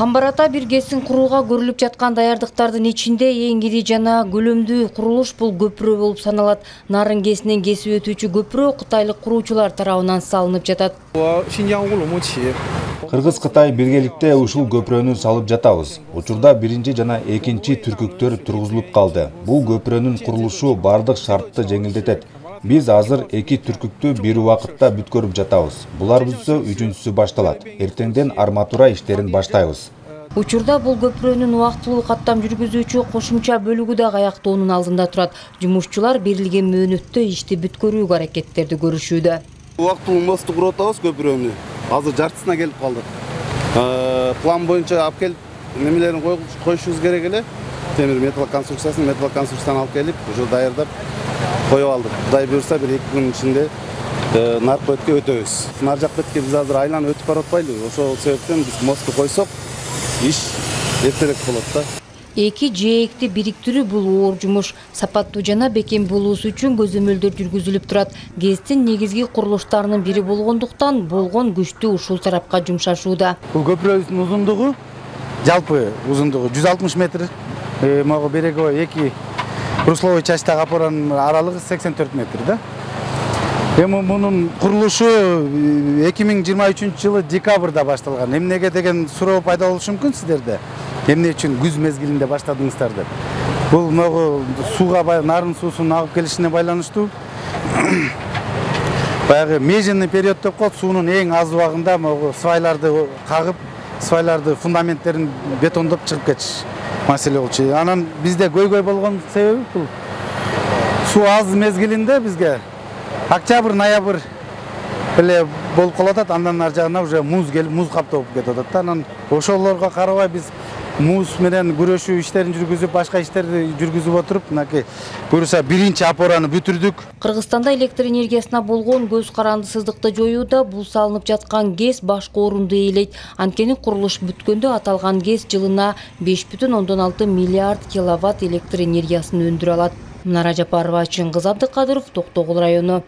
Камбарата бир ГЭСин курууга көрүлүп жаткан даярдыктардын ичинде эң ири жана көлөмдүү курулуш бул көпүрө болуп саналат. Нарын ГЭСинен кесип өтүүчү көпүрө кытайлык куруучулар тарабынан салынып жатат. Кыргыз-Кытай биргеликте ушул көпүрөнү салып жатабыз. Учурда биринчи жана экинчи түркүктөр тургузулуп калды. Бул көпүрөнүн курулушу бардык шартты жеңилдетет. Биз азыр эки түркүктү бир убакытта бүткөрүп жатабыз. Булар бүтсө үчүнчүсү башталат. Эртеңден арматура иштерин баштайбыз. Учурда бул көпүрөнүн убактылуу каттам жүргүзүүчү кошумча бөлүгү да аяктоонун алдында турат. Жумушчулар берилген мөөнөттө ишти бүткөрүүгө аракеттерди көрүшүүдө. Убактылуу мосту куруп атабыз көпүрөнү. Азыр жартысына келип калдык. План боюнча алып келип немелерин коюшубуз керек эле. Темир металл конструкциясын алып келип, уже даярдап коюп алдык. Кудай буюрса бир 2 күн ичинде нар бетке өтөбүз. Нар жак бетке биз азыр айланып өтүп барып атпайлыбы? Ошол себептен биз мосту койсок, иш эртерээк болот да. Эки жээкти бириктирүү бул оор жумуш. Сапаттуу жана бекем болуусу үчүн көзөмөлдөр жүргүзүлүп турат. ГЭСтин негизги курулуштарынын бири болгондуктан болгон күчтү ушул тарапка жумшашууда. Бул көпүрөбүздүн узундугу, жалпы узундугу 160 метр. Могу береговой эки русловой частьтагы опоранын аралыгы 84 метр да. Эми мунун курулушу 2023 жылы декабрда башталган. Эмнеге деген суроо пайда болушу мүмкүн сиздерде. Эмне үчүн күз мезгилинде баштадыңыздар деп. Бул могу сууга нарын суусунун агып келишине байланыштуу. Баягы меженный период деп коет, суунун эң аз убагында могу свайларды кагып, свайларды фундаменттерин бетондоп чыгып кетиш маселе болчу. Анан бизде көйгөй болгон себеби бул суу аз мезгилинде бизге октябрь, ноябрь эле болуп калат, андан ар жагына уже муз келип, муз каптап кетип атат. Анан ошолорго карабай биз муз менен күрөшүү иштерин жүргүзүп, башка иштерди жүргүзүп отуруп, мынакей буюрса биринчи опораны бүтүрдүк. Кыргызстанда электр энергиясына болгон көз карандысыздыкты жоюуда бул салынып жаткан ГЭС башкы орунду ээлейт. Анткени курулуш бүткөндө аталган ГЭС жылына 5,6 миллиард киловатт электр энергиясын өндүрө алат. Нара Жапарова, Чыңгыз Абдыкадыров, Токтогул району.